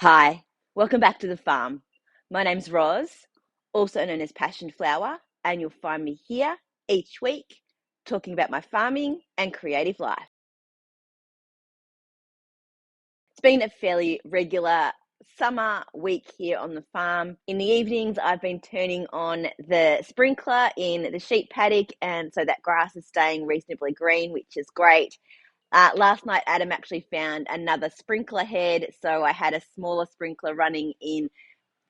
Hi, welcome back to the farm. My name's Roz, also known as Passion Flower, and you'll find me here each week talking about my farming and creative life. It's been a fairly regular summer week here on the farm. In the evenings, I've been turning on the sprinkler in the sheep paddock, and so that grass is staying reasonably green, which is great. Last night, Adam actually found another sprinkler head, so I had a smaller sprinkler running in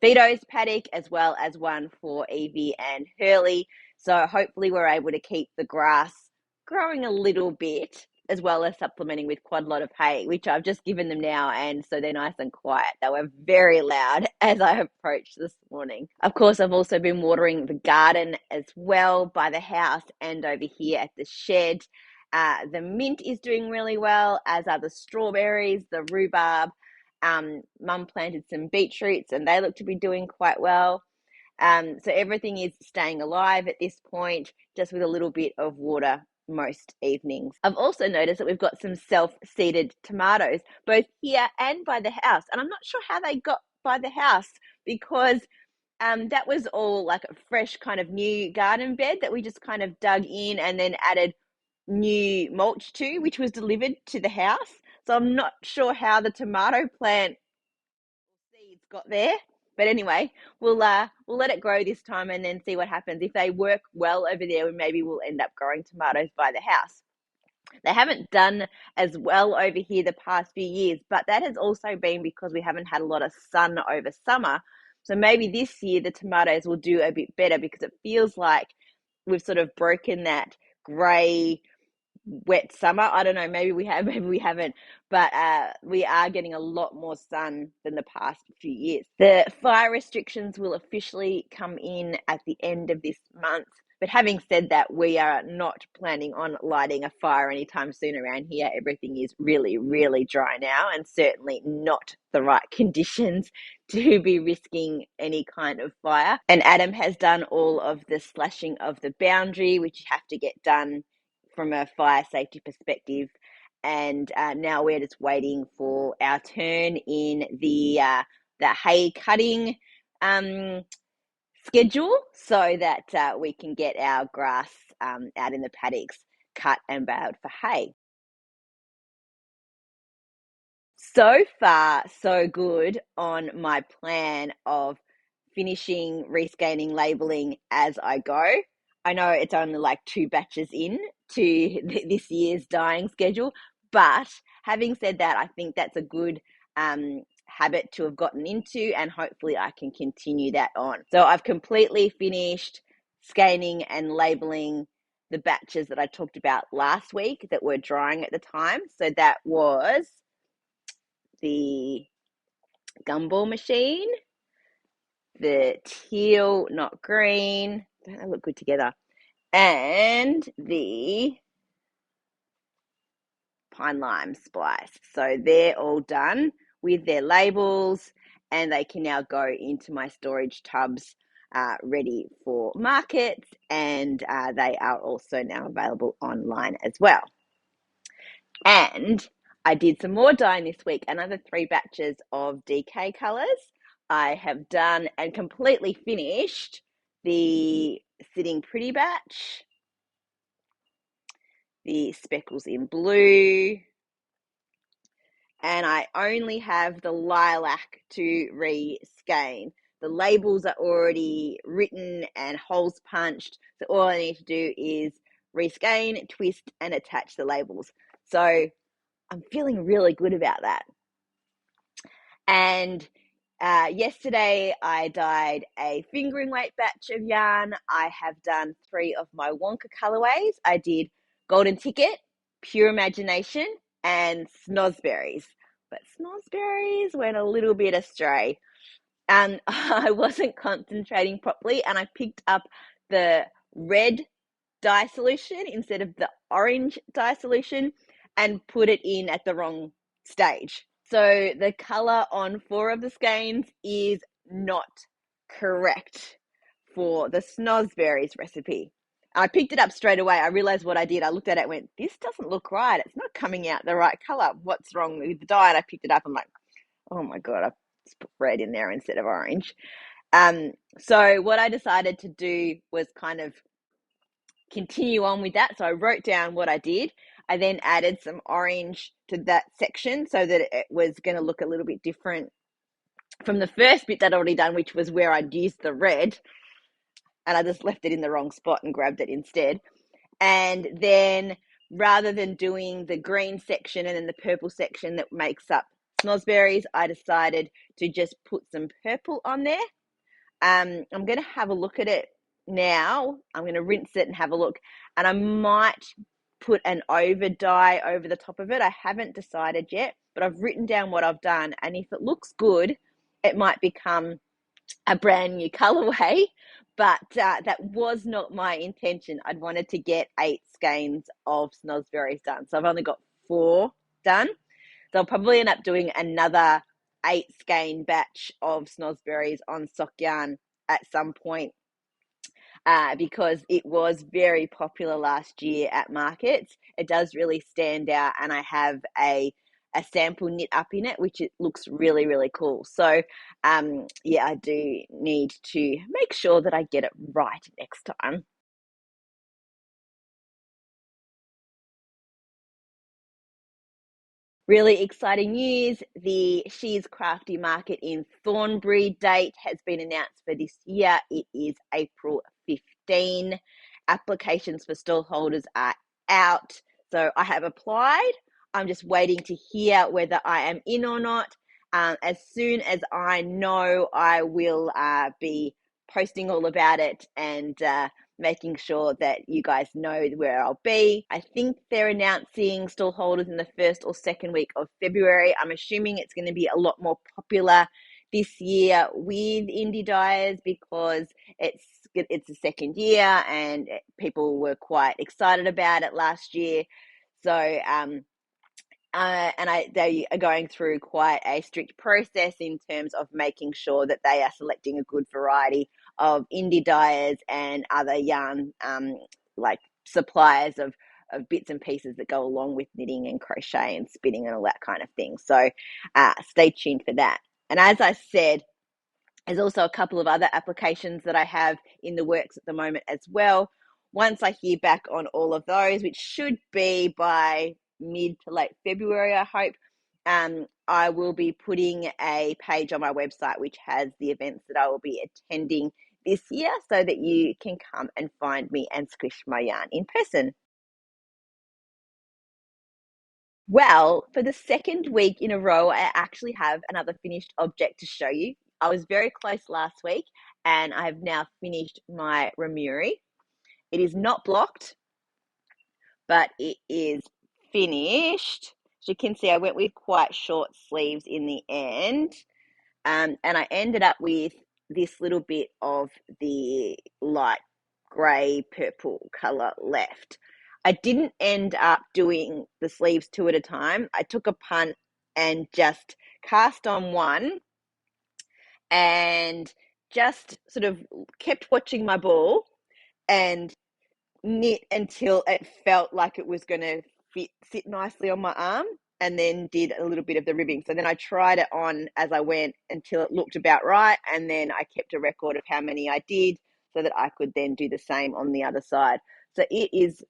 Vito's paddock as well as one for Evie and Hurley. So hopefully we're able to keep the grass growing a little bit as well as supplementing with quite a lot of hay, which I've just given them now, and so they're nice and quiet. They were very loud as I approached this morning. Of course, I've also been watering the garden as well by the house and over here at the shed. The mint is doing really well, as are the strawberries, the rhubarb. Mum planted some beetroots and they look to be doing quite well. So everything is staying alive at this point, just with a little bit of water most evenings. I've also noticed that we've got some self-seeded tomatoes, both here and by the house. And I'm not sure how they got by the house because that was all like a fresh kind of new garden bed that we just kind of dug in and then added new mulch to, which was delivered to the house. So I'm not sure how the tomato plant seeds got there. But anyway, we'll let it grow this time and then see what happens. If they work well over there, maybe we'll end up growing tomatoes by the house. They haven't done as well over here the past few years, but that has also been because we haven't had a lot of sun over summer. So maybe this year the tomatoes will do a bit better because it feels like we've sort of broken that grey wet summer. I don't know, maybe we have, maybe we haven't, but we are getting a lot more sun than the past few years. The fire restrictions will officially come in at the end of this month. But having said that, we are not planning on lighting a fire anytime soon around here. Everything is really, really dry now, and certainly not the right conditions to be risking any kind of fire. And Adam has done all of the slashing of the boundary, which you have to get done from a fire safety perspective. And now we're just waiting for our turn in the hay cutting schedule so that we can get our grass out in the paddocks cut and baled for hay. So far, so good on my plan of finishing rescanning labeling as I go. I know it's only like 2 batches in to this year's dyeing schedule, but having said that, I think that's a good habit to have gotten into, and hopefully I can continue that on. So I've completely finished scanning and labeling the batches that I talked about last week that were drying at the time. So that was the gumball machine, the teal, not green, don't they look good together, and the pine lime splice. So they're all done with their labels, and they can now go into my storage tubs ready for markets, and they are also now available online as well. And I did some more dyeing this week, another 3 batches of DK colours. I have done and completely finished the Sitting Pretty batch, the Speckles in Blue, and I only have the Lilac to rescan. The labels are already written and holes punched, so all I need to do is rescan, twist, and attach the labels. So I'm feeling really good about that. And yesterday I dyed a fingering weight batch of yarn. I have done 3 of my Wonka colorways. I did Golden Ticket, Pure Imagination, and Snozberries. But Snozberries went a little bit astray. And I wasn't concentrating properly, and I picked up the red dye solution instead of the orange dye solution and put it in at the wrong stage. So the color on 4 of the skeins is not correct for the Snozberries recipe. I picked it up straight away. I realized what I did. I looked at it and went, this doesn't look right. It's not coming out the right color. What's wrong with the dye? And I picked it up. I'm like, oh my God, I've just put red in there instead of orange. So what I decided to do was kind of continue on with that. So I wrote down what I did. I then added some orange to that section so that it was going to look a little bit different from the first bit that I'd already done, which was where I'd used the red, and I just left it in the wrong spot and grabbed it instead. And then rather than doing the green section and then the purple section that makes up snozzberries, I decided to just put some purple on there. I'm going to have a look at it now. I'm going to rinse it and have a look, and I might put an over dye over the top of it. I haven't decided yet, but I've written down what I've done, and if it looks good, it might become a brand new colorway, but that was not my intention. I'd wanted to get 8 skeins of snozzberries done, so I've only got 4 done. So I'll probably end up doing another 8 skein batch of snozzberries on sock yarn at some point, because it was very popular last year at markets. It does really stand out, and I have a sample knit up in it, which it looks really, really cool. So yeah, I do need to make sure that I get it right next time. Really exciting news. The She's Crafty Market in Thornbury date has been announced for this year. It is April 15. Applications for stallholders are out. So I have applied. I'm just waiting to hear whether I am in or not. As soon as I know, I will be posting all about it and making sure that you guys know where I'll be. I think they're announcing stallholders in the first or second week of February. I'm assuming it's going to be a lot more popular this year with indie dyers because it's the second year and people were quite excited about it last year. So they are going through quite a strict process in terms of making sure that they are selecting a good variety of indie dyers and other yarn like suppliers of bits and pieces that go along with knitting and crochet and spinning and all that kind of thing. So stay tuned for that. And as I said, there's also a couple of other applications that I have in the works at the moment as well. Once I hear back on all of those, which should be by mid to late February, I hope, I will be putting a page on my website which has the events that I will be attending this year so that you can come and find me and squish my yarn in person. Well, for the second week in a row, I actually have another finished object to show you. I was very close last week and I have now finished my Remuri. It is not blocked, but it is finished. As you can see, I went with quite short sleeves in the end, and I ended up with this little bit of the light grey purple colour left. I didn't end up doing the sleeves 2 at a time. I took a punt and just cast on one and just sort of kept watching my ball and knit until it felt like it was going to sit nicely on my arm, and then did a little bit of the ribbing. So then I tried it on as I went until it looked about right, and then I kept a record of how many I did so that I could then do the same on the other side. So it is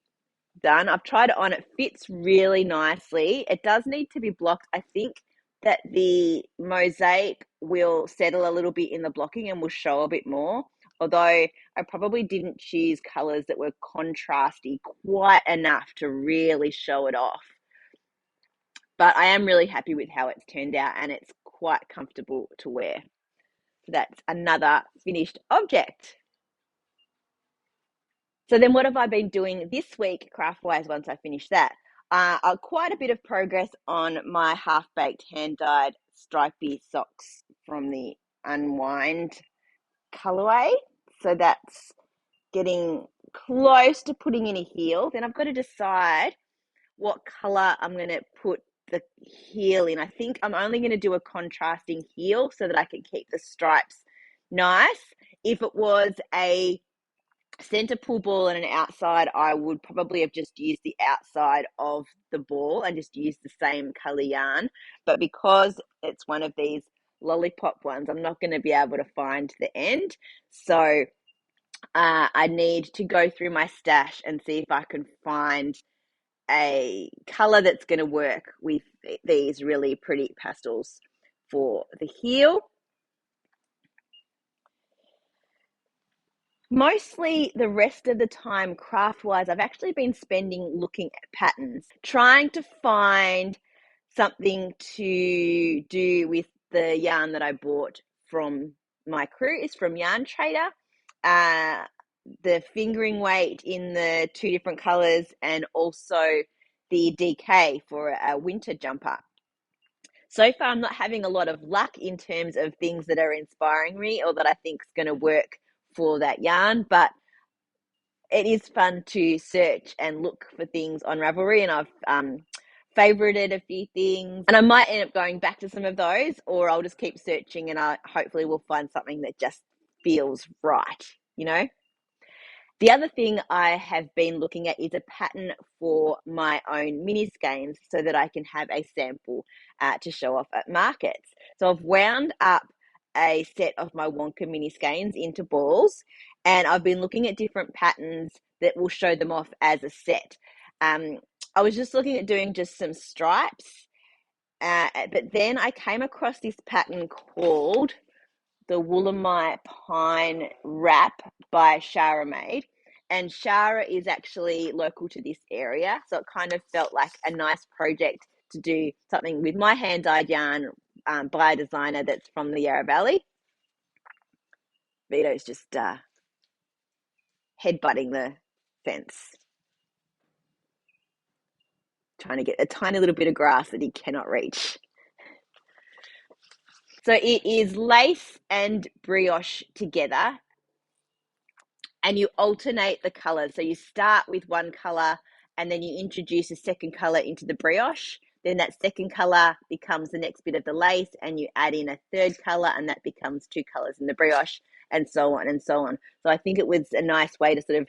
done. I've tried it on. It fits really nicely. It does need to be blocked. I think that the mosaic will settle a little bit in the blocking and will show a bit more. Although I probably didn't choose colours that were contrasty quite enough to really show it off. But I am really happy with how it's turned out and it's quite comfortable to wear. So that's another finished object. So then what have I been doing this week craft-wise once I finish that? Quite a bit of progress on my half-baked hand-dyed stripy socks from the Unwind colorway. So that's getting close to putting in a heel. Then I've got to decide what color I'm going to put the heel in. I think I'm only going to do a contrasting heel so that I can keep the stripes nice. If it was a center pull ball and an outside, I would probably have just used the outside of the ball and just used the same color yarn. But because it's one of these lollipop ones, I'm not going to be able to find the end. So I need to go through my stash and see if I can find a color that's going to work with these really pretty pastels for the heel. Mostly the rest of the time, craft-wise, I've actually been spending looking at patterns, trying to find something to do with the yarn that I bought from my crew. Is from Yarn Trader. The fingering weight in the two different colors, and also the DK for a winter jumper. So far, I'm not having a lot of luck in terms of things that are inspiring me or that I think is going to work for that yarn, but it is fun to search and look for things on Ravelry, and I've favorited a few things, and I might end up going back to some of those, or I'll just keep searching and I hopefully will find something that just feels right, you know? The other thing I have been looking at is a pattern for my own mini skeins so that I can have a sample to show off at markets. So I've wound up a set of my Wonka mini skeins into balls, and I've been looking at different patterns that will show them off as a set. I was just looking at doing just some stripes, but then I came across this pattern called the Woolamai Pine Wrap by Shara Made. And Shara is actually local to this area, so it kind of felt like a nice project to do something with my hand-dyed yarn by a designer that's from the Yarra Valley. Vito's just headbutting the fence, trying to get a tiny little bit of grass that he cannot reach. So it is lace and brioche together, and you alternate the colors. So you start with one color and then you introduce a second color into the brioche. Then that second color becomes the next bit of the lace, and you add in a third color, and that becomes two colors in the brioche, and so on and so on. So I think it was a nice way to sort of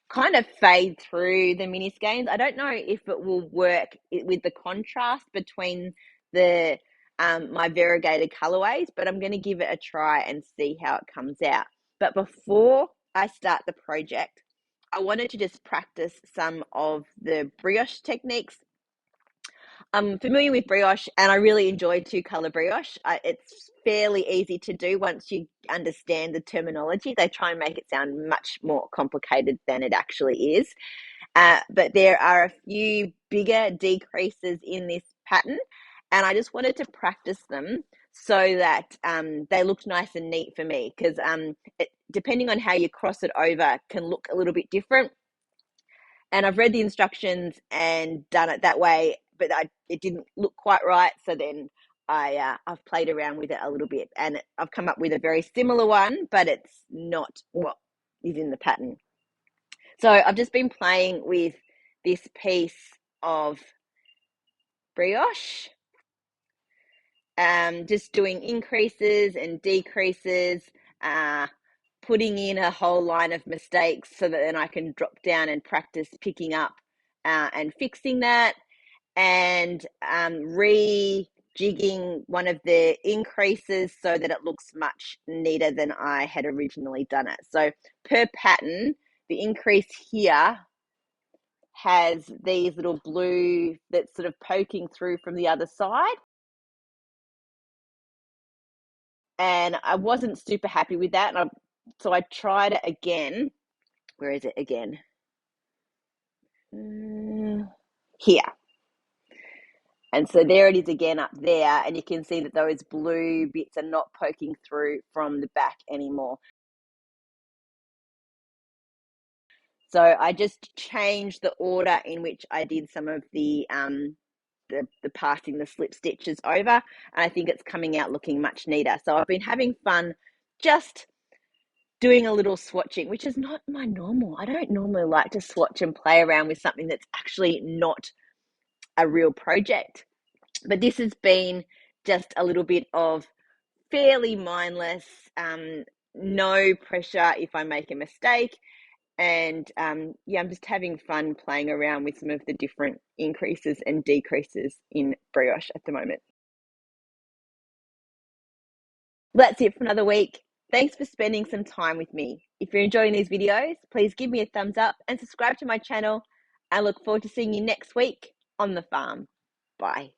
kind of fade through the mini skeins. I don't know if it will work with the contrast between the my variegated colorways, but I'm going to give it a try and see how it comes out. But before I start the project, I wanted to just practice some of the brioche techniques. I'm familiar with brioche, and I really enjoy two-color brioche. It's fairly easy to do once you understand the terminology. They try and make it sound much more complicated than it actually is. But there are a few bigger decreases in this pattern, and I just wanted to practice them so that they looked nice and neat for me, because depending on how you cross it over can look a little bit different. And I've read the instructions and done it that way, but it didn't look quite right. So then I've played around with it a little bit, and I've come up with a very similar one, but it's not what is in the pattern. So I've just been playing with this piece of brioche, just doing increases and decreases, putting in a whole line of mistakes so that then I can drop down and practice picking up and fixing that, and rejigging one of the increases so that it looks much neater than I had originally done it. So per pattern, the increase here has these little blue that's sort of poking through from the other side. And I wasn't super happy with that. So I tried it again. Where is it again? Here. And so there it is again up there. And you can see that those blue bits are not poking through from the back anymore. So I just changed the order in which I did some of the passing the slip stitches over, and I think it's coming out looking much neater. So I've been having fun just doing a little swatching, which is not my normal. I don't normally like to swatch and play around with something that's actually not a real project. But this has been just a little bit of fairly mindless, no pressure if I make a mistake. And I'm just having fun playing around with some of the different increases and decreases in brioche at the moment. That's it for another week. Thanks for spending some time with me. If you're enjoying these videos, please give me a thumbs up and subscribe to my channel. I look forward to seeing you next week on the farm. Bye.